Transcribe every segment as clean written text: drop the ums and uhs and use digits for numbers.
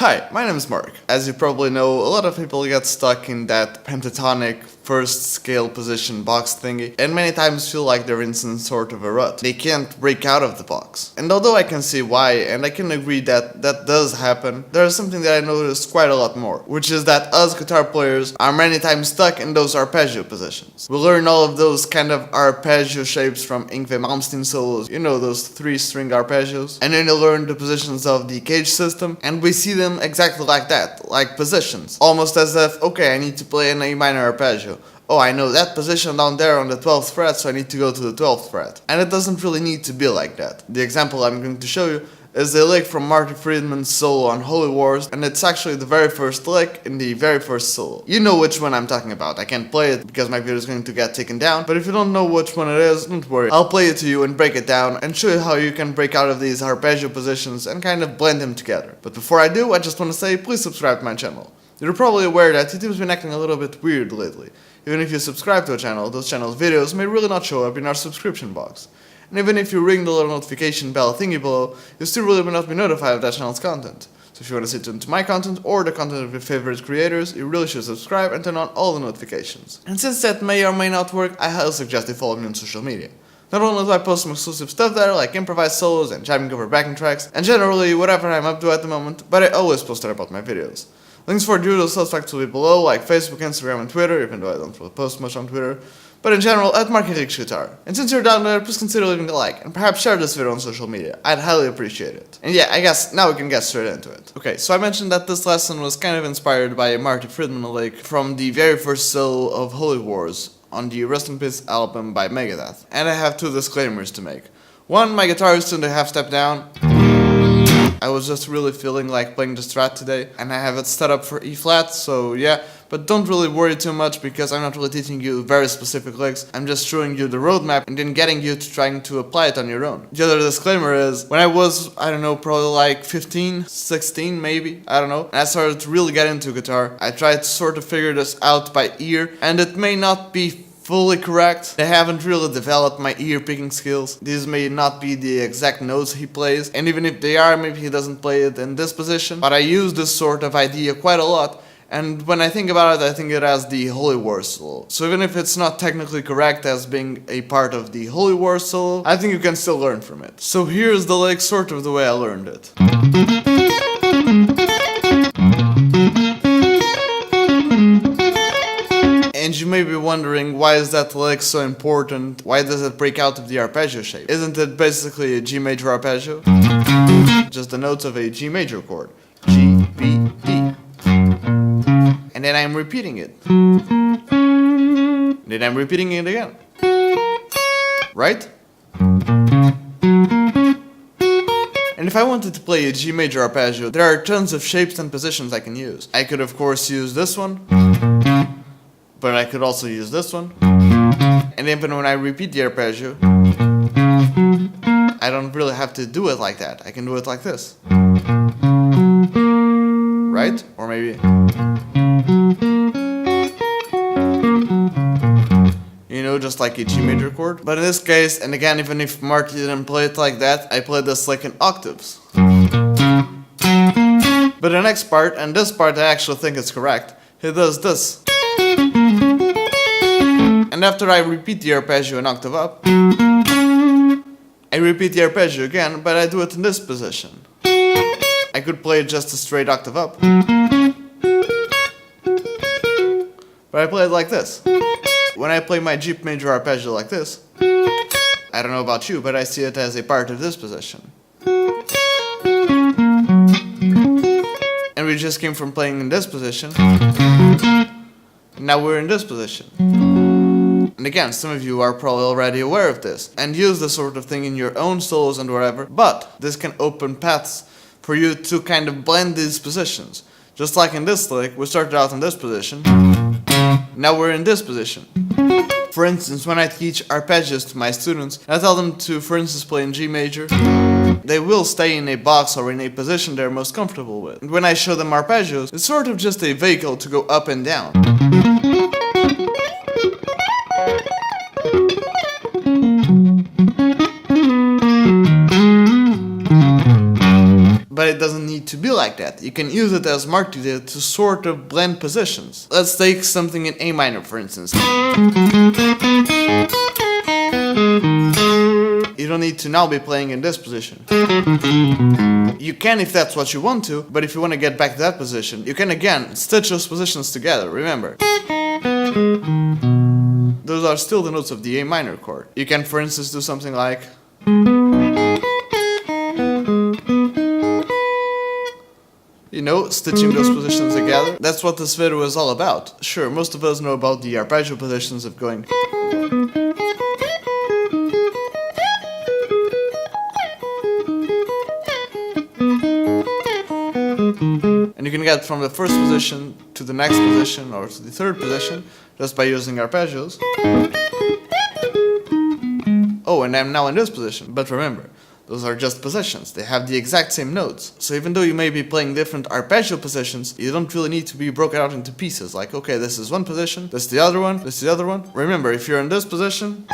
Hi, my name is Mark. As you probably know, a lot of people get stuck in that pentatonic first scale position box thingy, and many times feel like they're in some sort of a rut. They can't break out of the box. And although I can see why, and I can agree that that does happen, there is something that I noticed quite a lot more, which is that us guitar players are many times stuck in those arpeggio positions. We learn all of those kind of arpeggio shapes from Yngwie Malmsteen solos, you know, those 3-string arpeggios, and then you learn the positions of the cage system, and we see them exactly like that, like positions, almost as if, okay, I need to play an A minor arpeggio. Oh, I know that position down there on the 12th fret, so I need to go to the 12th fret. And it doesn't really need to be like that. The example I'm going to show you is the lick from Marty Friedman's solo on Holy Wars, and it's actually the very first lick in the very first solo. You know which one I'm talking about. I can't play it because my video is going to get taken down, but if you don't know which one it is, don't worry. I'll play it to you and break it down and show you how you can break out of these arpeggio positions and kind of blend them together. But before I do, I just want to say, please subscribe to my channel. You're probably aware that YouTube's been acting a little bit weird lately. Even if you subscribe to a channel, those channels' videos may really not show up in our subscription box. And even if you ring the little notification bell thingy below, you still really will not be notified of that channel's content. So if you want to sit into my content or the content of your favorite creators, you really should subscribe and turn on all the notifications. And since that may or may not work, I highly suggest you follow me on social media. Not only do I post some exclusive stuff there, like improvised solos and jamming over backing tracks, and generally whatever I'm up to at the moment, but I always post there about my videos. Links for the usual suspects will be below, like Facebook, Instagram, and Twitter, even though I don't really post much on Twitter. But in general, at @MarkyRiksGuitar. And since you're down there, please consider leaving a like, and perhaps share this video on social media. I'd highly appreciate it. And yeah, I guess now we can get straight into it. Okay, so I mentioned that this lesson was kind of inspired by a Marty Friedman lick from the very first solo of Holy Wars on the Rest in Peace album by Megadeth. And I have two disclaimers to make. One, my guitar is tuned a half step down. I was just really feeling like playing the Strat today, and I have it set up for E flat, so yeah, but don't really worry too much because I'm not really teaching you very specific licks, I'm just showing you the roadmap and then getting you to trying to apply it on your own. The other disclaimer is, when I was, I don't know, probably like 15, 16 maybe, I don't know, and I started to really get into guitar, I tried to sort of figure this out by ear, and it may not be fully correct. I haven't really developed my ear picking skills. These may not be the exact notes he plays, and even if they are, maybe he doesn't play it in this position, but I use this sort of idea quite a lot, and when I think about it, I think it as the Holy Wars solo. So even if it's not technically correct as being a part of the Holy Wars solo, I think you can still learn from it. So here's the lick sort of the way I learned it. And you may be wondering, why is that lick so important? Why does it break out of the arpeggio shape? Isn't it basically a G major arpeggio? Just the notes of a G major chord. G, B, D. And then I'm repeating it. Then I'm repeating it again. Right? And if I wanted to play a G major arpeggio, there are tons of shapes and positions I can use. I could of course use this one, but I could also use this one. And even when I repeat the arpeggio, I don't really have to do it like that. I can do it like this. Right? Or maybe... you know, just like a G major chord. But in this case, and again, even if Marty didn't play it like that, I played this like in octaves. But the next part, and this part I actually think is correct, he does this. And after I repeat the arpeggio an octave up, I repeat the arpeggio again, but I do it in this position. I could play it just a straight octave up, but I play it like this. When I play my G major arpeggio like this, I don't know about you, but I see it as a part of this position. And we just came from playing in this position, and now we're in this position. And again, some of you are probably already aware of this, and use this sort of thing in your own solos and whatever, but this can open paths for you to kind of blend these positions. Just like in this lick, we started out in this position, now we're in this position. For instance, when I teach arpeggios to my students, I tell them to, for instance, play in G major, they will stay in a box or in a position they're most comfortable with. And when I show them arpeggios, it's sort of just a vehicle to go up and down. But it doesn't need to be like that. You can use it as Marty did to sort of blend positions. Let's take something in A minor, for instance. You don't need to now be playing in this position. You can if that's what you want to, but if you want to get back to that position, you can again stitch those positions together, remember. Those are still the notes of the A minor chord. You can, for instance, do something like... You know, stitching those positions together. That's what this video is all about. Sure, most of us know about the arpeggio positions of going... And you can get from the first position to the next position or to the third position just by using arpeggios. Oh, and I'm now in this position. But remember, those are just positions. They have the exact same notes. So even though you may be playing different arpeggio positions, you don't really need to be broken out into pieces. Like, okay, this is one position, this is the other one, this is the other one. Remember, if you're in this position...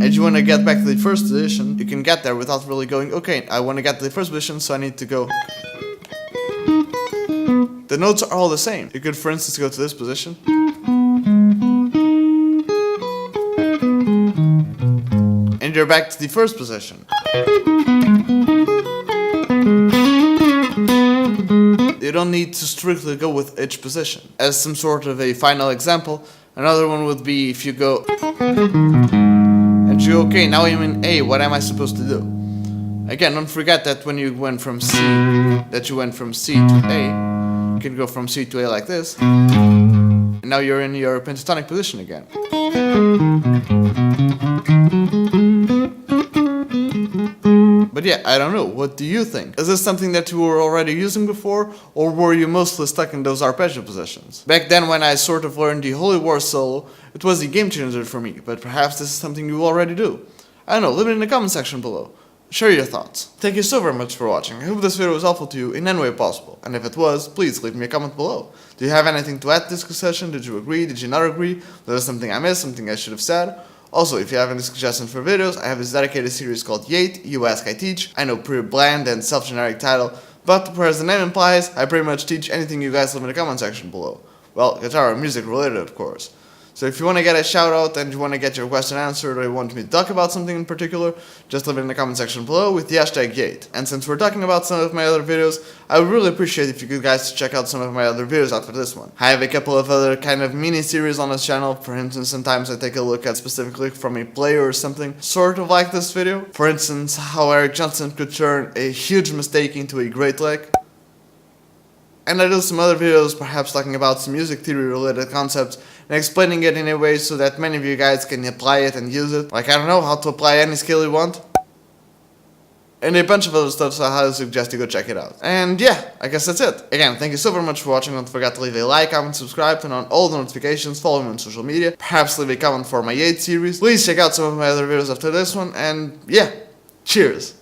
and you want to get back to the first position, you can get there without really going, okay, I want to get to the first position, so I need to go. The notes are all the same. You could, for instance, go to this position. And you're back to the first position. You don't need to strictly go with each position. As some sort of a final example, another one would be if you go... and you, okay, now I'm in A, what am I supposed to do? Again, don't forget that when you went from C, that you went from C to A. You can go from C to A like this. And now you're in your pentatonic position again. But yeah, I don't know, what do you think? Is this something that you were already using before, or were you mostly stuck in those arpeggio positions? Back then when I sort of learned the Holy War solo, it was a game changer for me, but perhaps this is something you already do. I don't know, leave it in the comment section below. Share your thoughts. Thank you so very much for watching. I hope this video was helpful to you in any way possible. And if it was, please leave me a comment below. Do you have anything to add to this discussion? Did you agree? Did you not agree? Was there something I missed? Something I should have said? Also, if you have any suggestions for videos, I have this dedicated series called Yate, You Ask I Teach. I know, pretty bland and self-generic title, but as the name implies, I pretty much teach anything you guys leave in the comment section below. Well, guitar and music related, of course. So if you want to get a shout out and you want to get your question answered or you want me to talk about something in particular, just leave it in the comment section below with the hashtag Yate. And since we're talking about some of my other videos, I would really appreciate if you guys check out some of my other videos after this one. I have a couple of other kind of mini series on this channel. For instance, sometimes I take a look at specifically from a player or something, sort of like this video. For instance, how Eric Johnson could turn a huge mistake into a great lick. And I do some other videos, perhaps talking about some music theory related concepts and explaining it in a way so that many of you guys can apply it and use it. Like, I don't know, how to apply any skill you want. And a bunch of other stuff, so I highly suggest you go check it out. And yeah, I guess that's it. Again, thank you so very much for watching. Don't forget to leave a like, comment, subscribe, turn on all the notifications, follow me on social media, perhaps leave a comment for my Yate series. Please check out some of my other videos after this one, and yeah, cheers!